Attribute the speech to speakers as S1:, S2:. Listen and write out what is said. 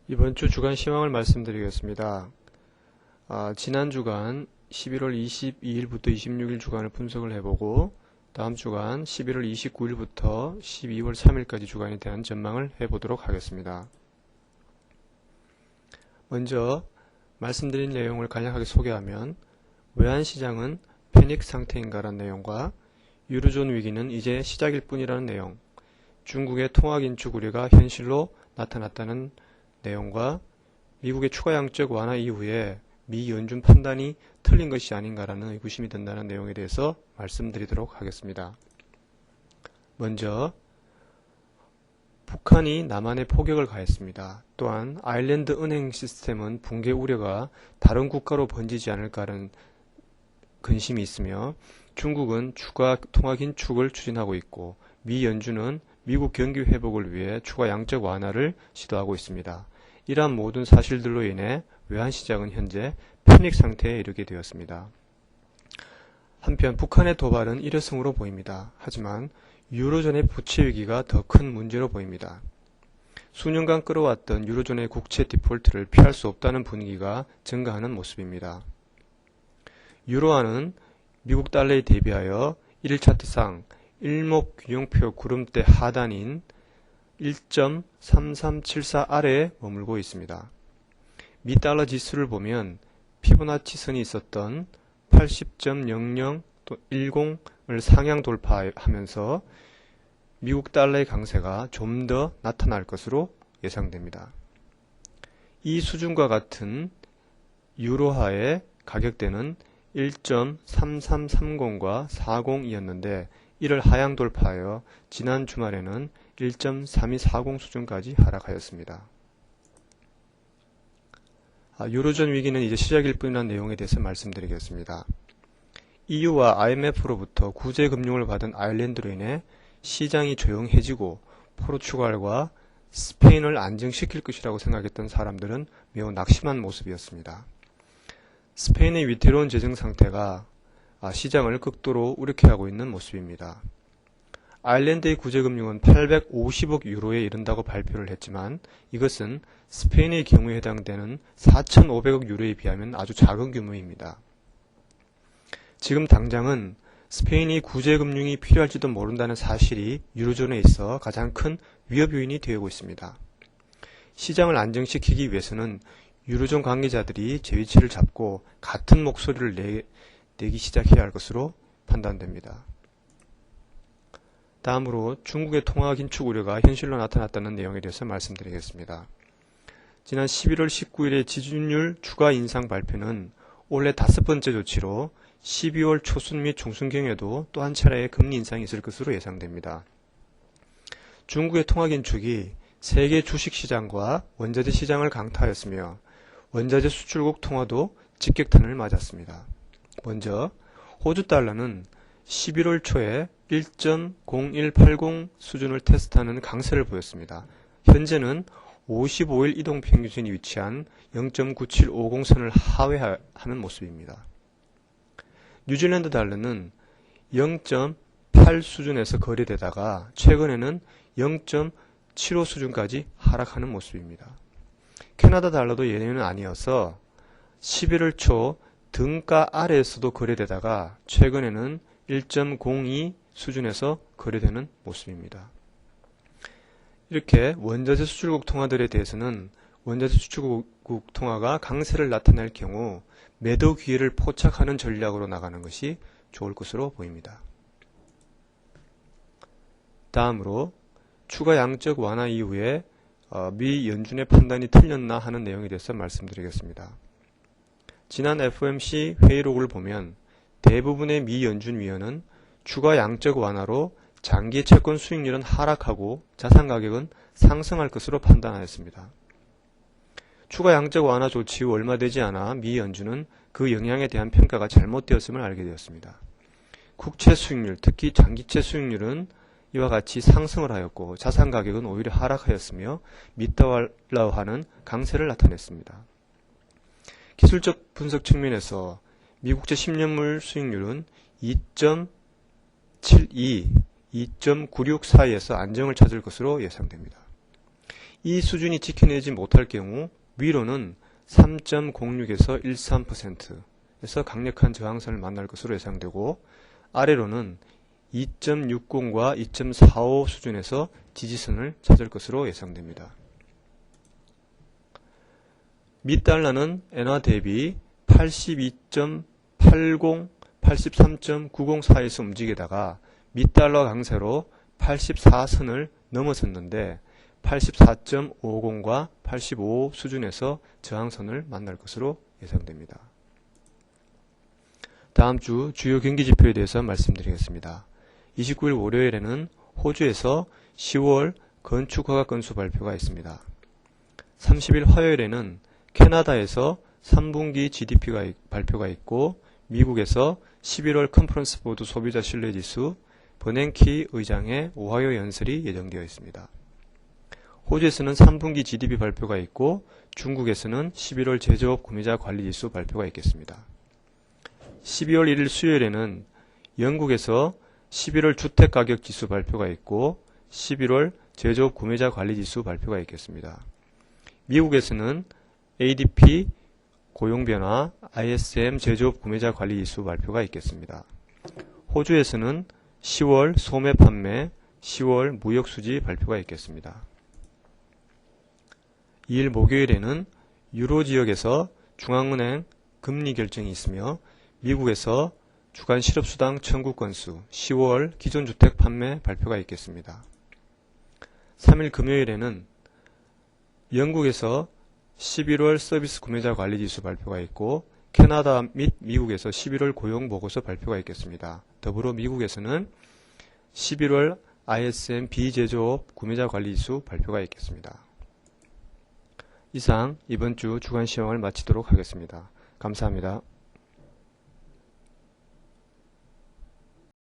S1: 이번 주 주간 시황을 말씀드리겠습니다. 지난 주간 11월 22일부터 26일 주간을 분석을 해보고 다음 주간 11월 29일부터 12월 3일까지 주간에 대한 전망을 해보도록 하겠습니다. 먼저 말씀드린 내용을 간략하게 소개하면 외환시장은 패닉 상태인가라는 내용과 유로존 위기는 이제 시작일 뿐이라는 내용, 중국의 통화긴축 우려가 현실로 나타났다는 내용과 미국의 추가 양적 완화 이후에 미 연준 판단이 틀린 것이 아닌가라는 의구심이 든다는 내용에 대해서 말씀드리도록 하겠습니다. 먼저 북한이 남한에 포격을 가했습니다. 또한 아일랜드 은행 시스템은 붕괴 우려가 다른 국가로 번지지 않을까라는 근심이 있으며 중국은 추가 통화 긴축을 추진하고 있고 미 연준은 미국 경기 회복을 위해 추가 양적 완화를 시도하고 있습니다. 이러한 모든 사실들로 인해 외환시장은 현재 패닉 상태에 이르게 되었습니다. 한편 북한의 도발은 일회성으로 보입니다. 하지만 유로존의 부채 위기가 더 큰 문제로 보입니다. 수년간 끌어왔던 유로존의 국채 디폴트를 피할 수 없다는 분위기가 증가하는 모습입니다. 유로화는 미국 달러에 대비하여 1일 차트상 일목균형표 구름대 하단인 1.3374 아래에 머물고 있습니다. 미 달러 지수를 보면 피보나치 선이 있었던 80.00-10을 상향 돌파하면서 미국 달러의 강세가 좀 더 나타날 것으로 예상됩니다. 이 수준과 같은 유로화의 가격대는 1.3330과 40이었는데 이를 하향 돌파하여 지난 주말에는 1.3240 수준까지 하락하였습니다. 유로존 위기는 이제 시작일 뿐이라는 내용에 대해서 말씀드리겠습니다. EU와 IMF로부터 구제 금융을 받은 아일랜드로 인해 시장이 조용해지고 포르투갈과 스페인을 안정시킬 것이라고 생각했던 사람들은 매우 낙심한 모습이었습니다. 스페인의 위태로운 재정 상태가 시장을 극도로 우려케 하고 있는 모습입니다. 아일랜드의 구제금융은 850억 유로에 이른다고 발표를 했지만 이것은 스페인의 경우에 해당되는 4,500억 유로에 비하면 아주 작은 규모입니다. 지금 당장은 스페인이 구제금융이 필요할지도 모른다는 사실이 유로존에 있어 가장 큰 위협 요인이 되고 있습니다. 시장을 안정시키기 위해서는 유로존 관계자들이 제 위치를 잡고 같은 목소리를 내기 시작해야 할 것으로 판단됩니다. 다음으로 중국의 통화 긴축 우려가 현실로 나타났다는 내용에 대해서 말씀드리겠습니다. 지난 11월 19일의 지준율 추가 인상 발표는 올해 5번째 조치로 12월 초순 및 중순경에도 또 한 차례의 금리 인상이 있을 것으로 예상됩니다. 중국의 통화 긴축이 세계 주식시장과 원자재 시장을 강타하였으며 원자재 수출국 통화도 직격탄을 맞았습니다. 먼저 호주 달러는 11월 초에 1.0180 수준을 테스트하는 강세를 보였습니다. 현재는 55일 이동평균선이 위치한 0.9750선을 하회하는 모습입니다. 뉴질랜드 달러는 0.8 수준에서 거래되다가 최근에는 0.75 수준까지 하락하는 모습입니다. 캐나다 달러도 예외는 아니어서 11월 초 등가 아래에서도 거래되다가 최근에는 1.02 수준에서 거래되는 모습입니다. 이렇게 원자재 수출국 통화들에 대해서는 원자재 수출국 통화가 강세를 나타낼 경우 매도 기회를 포착하는 전략으로 나가는 것이 좋을 것으로 보입니다. 다음으로 추가 양적 완화 이후에 미 연준의 판단이 틀렸나 하는 내용에 대해서 말씀드리겠습니다. 지난 FOMC 회의록을 보면 대부분의 미 연준 위원은 추가 양적 완화로 장기 채권 수익률은 하락하고 자산 가격은 상승할 것으로 판단하였습니다. 추가 양적 완화 조치 후 얼마 되지 않아 미 연준은 그 영향에 대한 평가가 잘못되었음을 알게 되었습니다. 국채 수익률, 특히 장기채 수익률은 이와 같이 상승을 하였고 자산 가격은 오히려 하락하였으며 미달러화는 강세를 나타냈습니다. 기술적 분석 측면에서 미국채 10년물 수익률은 2.72, 2.96 사이에서 안정을 찾을 것으로 예상됩니다. 이 수준이 지켜내지 못할 경우 위로는 3.06에서 13%에서 강력한 저항선을 만날 것으로 예상되고 아래로는 2.60과 2.45 수준에서 지지선을 찾을 것으로 예상됩니다. 미 달러는 엔화 대비 82.80, 83.90 사이에서 움직이다가 미 달러 강세로 84선을 넘어섰는데 84.50과 85 수준에서 저항선을 만날 것으로 예상됩니다. 다음 주 주요 경기지표에 대해서 말씀드리겠습니다. 29일 월요일에는 호주에서 10월 건축허가 건수 발표가 있습니다. 30일 화요일에는 캐나다에서 3분기 GDP가 발표가 있고 미국에서 11월 컨퍼런스 보드 소비자 신뢰지수 버냉키 의장의 오하이오 연설이 예정되어 있습니다. 호주에서는 3분기 GDP 발표가 있고 중국에서는 11월 제조업 구매자 관리지수 발표가 있겠습니다. 12월 1일 수요일에는 영국에서 11월 주택가격지수 발표가 있고 11월 제조업 구매자 관리지수 발표가 있겠습니다. 미국에서는 ADP 고용변화, ISM 제조업 구매자 관리지수 발표가 있겠습니다. 호주에서는 10월 소매 판매, 10월 무역수지 발표가 있겠습니다. 2일 목요일에는 유로 지역에서 중앙은행 금리 결정이 있으며 미국에서 주간 실업수당 청구 건수 10월 기존주택 판매 발표가 있겠습니다. 3일 금요일에는 영국에서 11월 서비스 구매자 관리지수 발표가 있고 캐나다 및 미국에서 11월 고용보고서 발표가 있겠습니다. 더불어 미국에서는 11월 ISM 비제조업 구매자 관리지수 발표가 있겠습니다. 이상 이번 주 주간 시황을 마치도록 하겠습니다. 감사합니다.